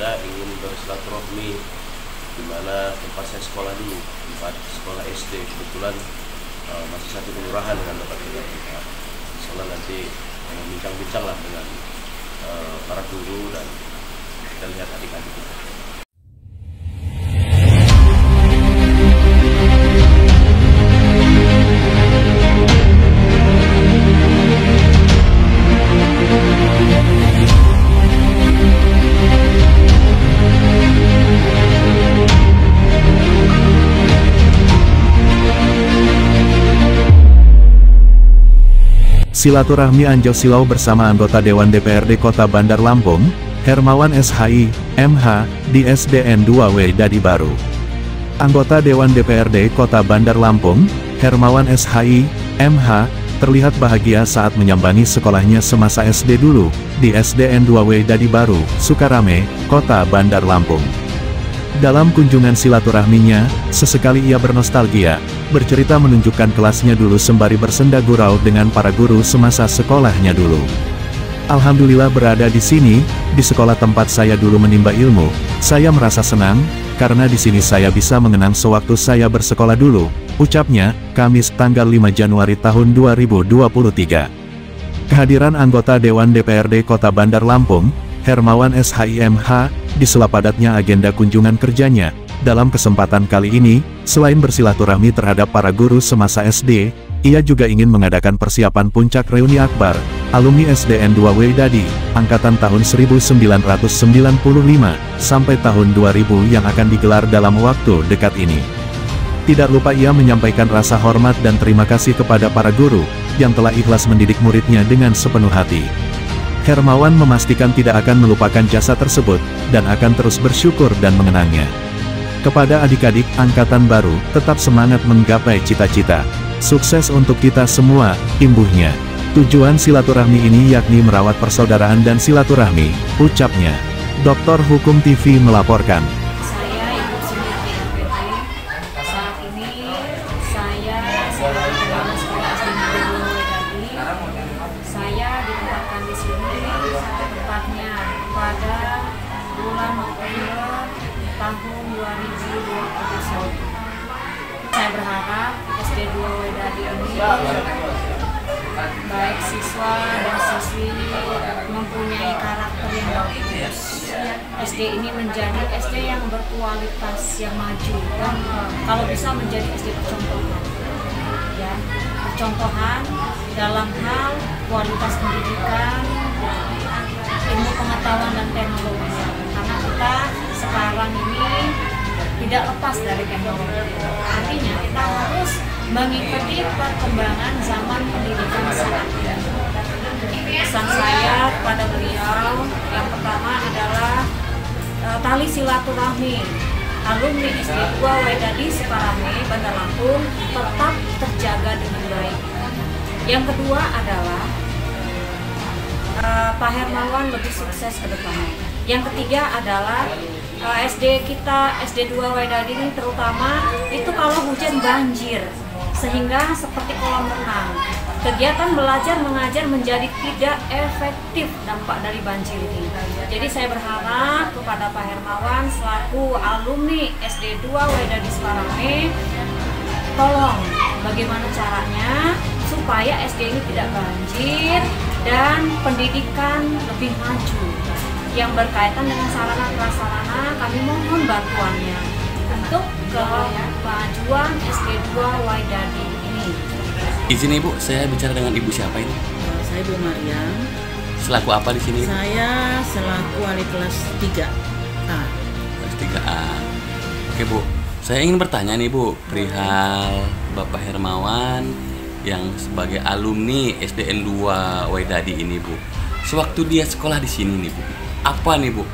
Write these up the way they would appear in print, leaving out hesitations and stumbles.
saya ingin bersilaturahmi di mana tempat saya sekolah dulu, tempat sekolah SD. Kebetulan masih satu kelurahan dengan tempat kita. Soalnya nanti bincang-bincang lah dengan para guru dan kita lihat adik-adik kita. Silaturahmi Anjau Silau bersama anggota Dewan DPRD Kota Bandar Lampung, Hermawan SHI, MH, di SDN 2 Wedadi Baru. Anggota Dewan DPRD Kota Bandar Lampung, Hermawan SHI, MH, terlihat bahagia saat menyambangi sekolahnya semasa SD dulu, di SDN 2 Wedadi Baru, Sukarame, Kota Bandar Lampung. Dalam kunjungan silaturahminya, sesekali ia bernostalgia, bercerita menunjukkan kelasnya dulu sembari bersenda gurau dengan para guru semasa sekolahnya dulu. Alhamdulillah berada di sini, di sekolah tempat saya dulu menimba ilmu, saya merasa senang, karena di sini saya bisa mengenang sewaktu saya bersekolah dulu, ucapnya, Kamis tanggal 5 Januari tahun 2023. Kehadiran anggota Dewan DPRD Kota Bandar Lampung, Hermawan SHIMH, di sela padatnya agenda kunjungan kerjanya. Dalam kesempatan kali ini, selain bersilaturahmi terhadap para guru semasa SD, ia juga ingin mengadakan persiapan puncak reuni akbar, alumni SDN 2 Wedadi, angkatan tahun 1995, sampai tahun 2000 yang akan digelar dalam waktu dekat ini. Tidak lupa ia menyampaikan rasa hormat dan terima kasih kepada para guru, yang telah ikhlas mendidik muridnya dengan sepenuh hati. Hermawan memastikan tidak akan melupakan jasa tersebut, dan akan terus bersyukur dan mengenangnya. Kepada adik-adik angkatan baru, tetap semangat menggapai cita-cita. Sukses untuk kita semua, imbuhnya. Tujuan silaturahmi ini yakni merawat persaudaraan dan silaturahmi, ucapnya. Doktor Hukum TV melaporkan. Saya Ibu Sumiati MPT. Saat ini saya sebagai kepala sekolah SD Negeri 2 Wedadi. Saya ditempatkan di sini, tepatnya pada bulan November tahun 2021. Saya berharap SD 2 Wedadi ini baik siswa dan siswi mempunyai karakter yang bagus. SD ini menjadi SD yang berkualitas, yang maju, dan kalau bisa menjadi SD percontohan. Ya, percontohan dalam hal kualitas pendidikan, ilmu pengetahuan dan teknologi. Karena kita sekarang ini tidak lepas dari teknologi. Artinya kita harus mengikuti perkembangan zaman pendidikan saat ini. Pesan saya kepada beliau yang pertama adalah tali silaturahmi alumni SD 2 Wedadi Sukarame, Bandar Lampung tetap terjaga dengan baik. Yang kedua adalah Pak Hermawan lebih sukses ke depannya. Yang ketiga adalah SD kita, SD 2 Wedadi ini terutama itu kalau hujan banjir, sehingga seperti kolam renang. Kegiatan belajar mengajar menjadi tidak efektif dampak dari banjir ini. Jadi saya berharap kepada Pak Hermawan selaku alumni SD 2 Wedadi Sukarame, tolong bagaimana caranya supaya SD ini tidak banjir dan pendidikan lebih maju. Yang berkaitan dengan sarana prasarana, kami mohon bantuannya untuk kemajuan SD 2 Wedadi ini. Izin Ibu, saya bicara dengan Ibu siapa ini? Saya Bu Mariam. Selaku apa di sini? Saya selaku wali kelas 3A. Kelas 3A. Oke Bu, saya ingin bertanya nih Bu, perihal Bapak Hermawan yang sebagai alumni SDN 2 Wedadi ini Bu. Sewaktu dia sekolah di sini nih Bu, apa nih Bu?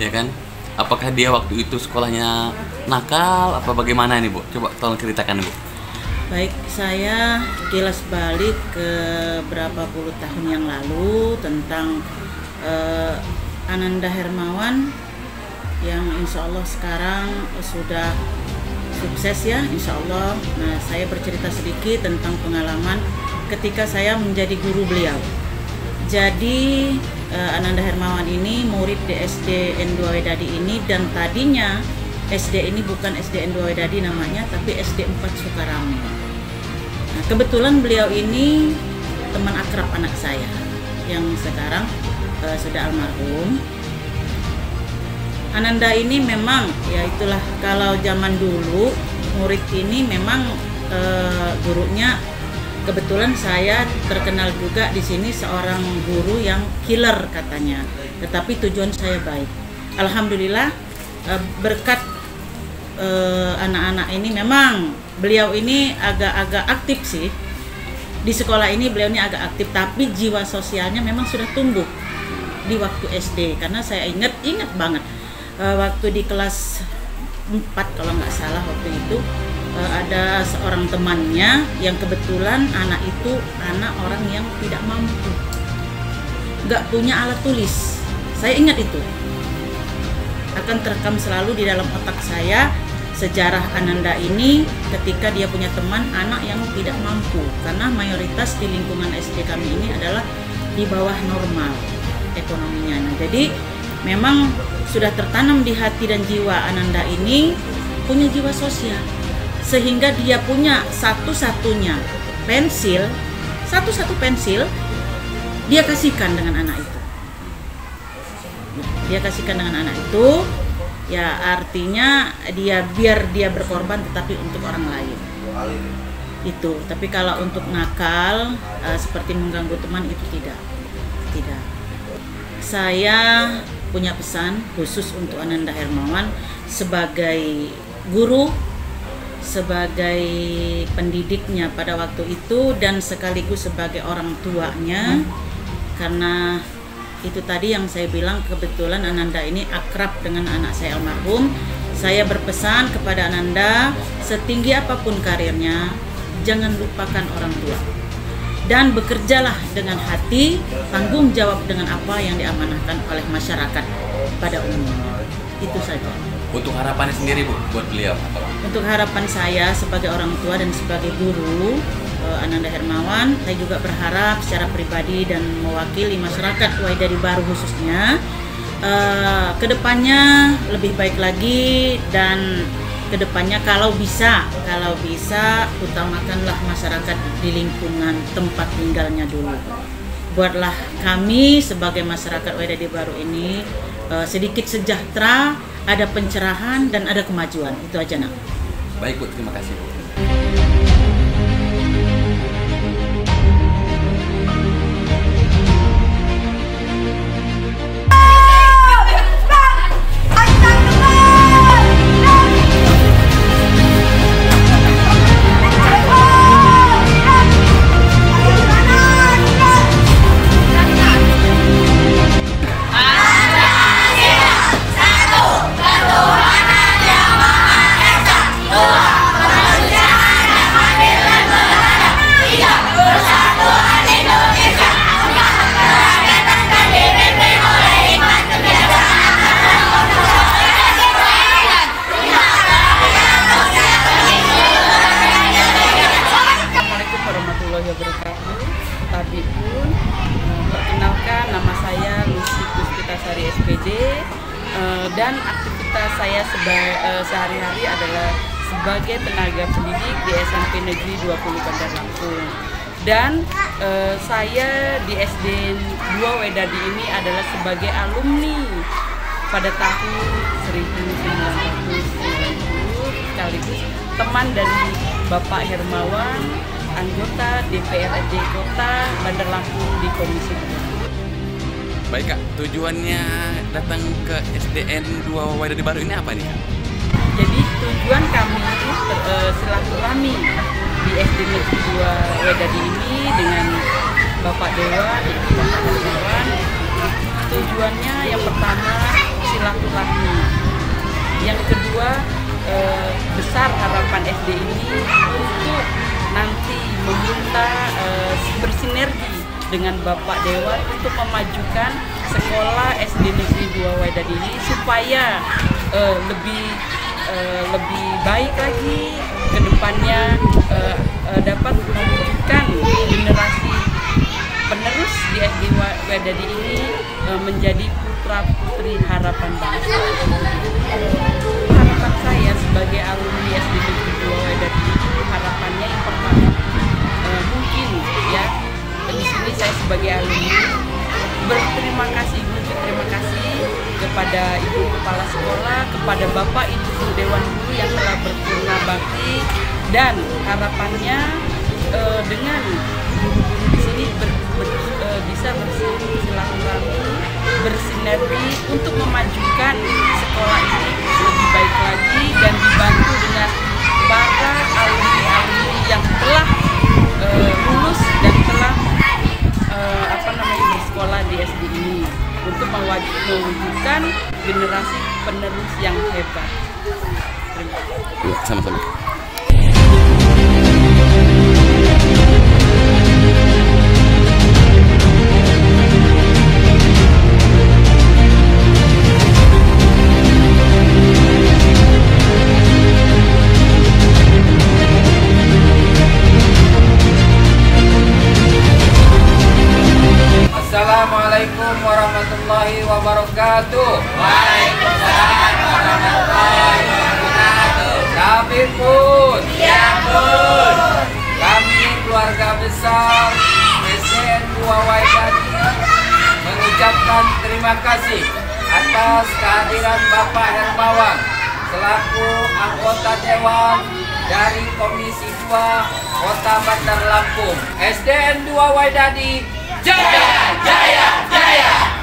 Ya kan? Apakah dia waktu itu sekolahnya nakal? Apa bagaimana nih Bu? Coba tolong ceritakan Bu. Baik, saya kilas balik ke berapa puluh tahun yang lalu tentang Ananda Hermawan yang insya Allah sekarang sudah sukses ya, insya Allah. Nah, saya bercerita sedikit tentang pengalaman ketika saya menjadi guru beliau. Jadi Ananda Hermawan ini murid di SDN 2 Wedadi ini, dan tadinya SD ini bukan SDN 2 Wedadi namanya, tapi SD 4 Sukarame. Nah, kebetulan beliau ini teman akrab anak saya yang sekarang sudah almarhum. Ananda ini memang ya itulah, kalau zaman dulu murid ini memang gurunya, kebetulan saya terkenal juga di sini seorang guru yang killer katanya, tetapi tujuan saya baik. Alhamdulillah berkat anak-anak ini, memang beliau ini agak-agak aktif sih di sekolah ini. Beliau ini agak aktif, tapi jiwa sosialnya memang sudah tumbuh di waktu SD, karena saya ingat banget waktu di kelas 4 kalau nggak salah waktu itu ada seorang temannya yang kebetulan anak itu anak orang yang tidak mampu, nggak punya alat tulis. Saya ingat itu akan terekam selalu di dalam otak saya, sejarah Ananda ini ketika dia punya teman anak yang tidak mampu, karena mayoritas di lingkungan SD kami ini adalah di bawah normal ekonominya. Nah, jadi memang sudah tertanam di hati dan jiwa Ananda ini punya jiwa sosial, sehingga dia punya satu pensil dia kasihkan dengan anak itu. Dia kasihkan dengan anak itu, ya artinya biar dia berkorban tetapi untuk orang lain. Itu. Tapi kalau untuk nakal seperti mengganggu teman itu tidak. Saya punya pesan khusus untuk Ananda Hermawan sebagai guru, sebagai pendidiknya pada waktu itu, dan sekaligus sebagai orang tuanya. Karena itu tadi yang saya bilang, kebetulan Ananda ini akrab dengan anak saya almarhum. Saya berpesan kepada Ananda, setinggi apapun karirnya, jangan lupakan orang tua, dan bekerjalah dengan hati, tanggung jawab dengan apa yang diamanahkan oleh masyarakat pada umumnya. Itu saja. Untuk harapannya sendiri Bu, buat beliau apa? Untuk harapan saya sebagai orang tua dan sebagai guru Ananda Hermawan, saya juga berharap secara pribadi dan mewakili masyarakat Wedadi Baru khususnya, kedepannya lebih baik lagi, dan kedepannya kalau bisa utamakanlah masyarakat di lingkungan tempat tinggalnya dulu. Buatlah kami sebagai masyarakat Wedadi Baru ini sedikit sejahtera, ada pencerahan dan ada kemajuan. Itu aja nak. Baik Bu, terima kasih Bu. Dan aktivitas saya sehari-hari adalah sebagai tenaga pendidik di SMP Negeri 20 Bandar Lampung. Dan saya di SD 2 Wedadi ini adalah sebagai alumni pada tahun 1990, sekaligus teman dari Bapak Hermawan, anggota DPRD Kota Bandar Lampung di Komisi 2. Baik Kak, tujuannya datang ke SDN 2 Wedadi Baru ini apa nih? Jadi tujuan kami silaturahmi di SD Negeri 2 Wedadi ini dengan Bapak Dewan, Bapak Hermawan. Tujuannya yang pertama silaturahmi, yang kedua besar harapan SD ini untuk nanti meminta bersinergi dengan Bapak Dewan untuk memajukan sekolah SD Negeri 2 Wedadi ini supaya lebih baik lagi ke depannya, dapat mewujudkan generasi penerus di di SD Waidadi ini menjadi putra-putri harapan bangsa. Harapan saya sebagai alumni SD Negeri 2 Waidadi itu, harapannya yang pertama, mungkin ya, di sini saya sebagai alumni berterima kasih, terima kasih kepada Ibu Kepala Sekolah, kepada Bapak Ibu Dewan Guru yang telah berpurna bakti, dan harapannya dengan guru-guru di sini bisa bersilaturahmi, bersinergi untuk memajukan sekolah ini lebih baik lagi, dan dibantu dengan para alumni-alumni yang telah lulus dan telah bersekolah di SD ini untuk mewujudkan generasi penerus yang hebat. Terima kasih. Sama-sama. Assalamualaikum warahmatullahi wabarakatuh. Waalaikumsalam warahmatullahi wabarakatuh. Kami pun, Ya pun, kami keluarga besar SDN 2 Waidadi mengucapkan terima kasih atas kehadiran Bapak Hermawan selaku anggota Dewan dari Komisi 2 Kota Bandar Lampung. SDN 2 Waidadi, jaya, jaya, jaya.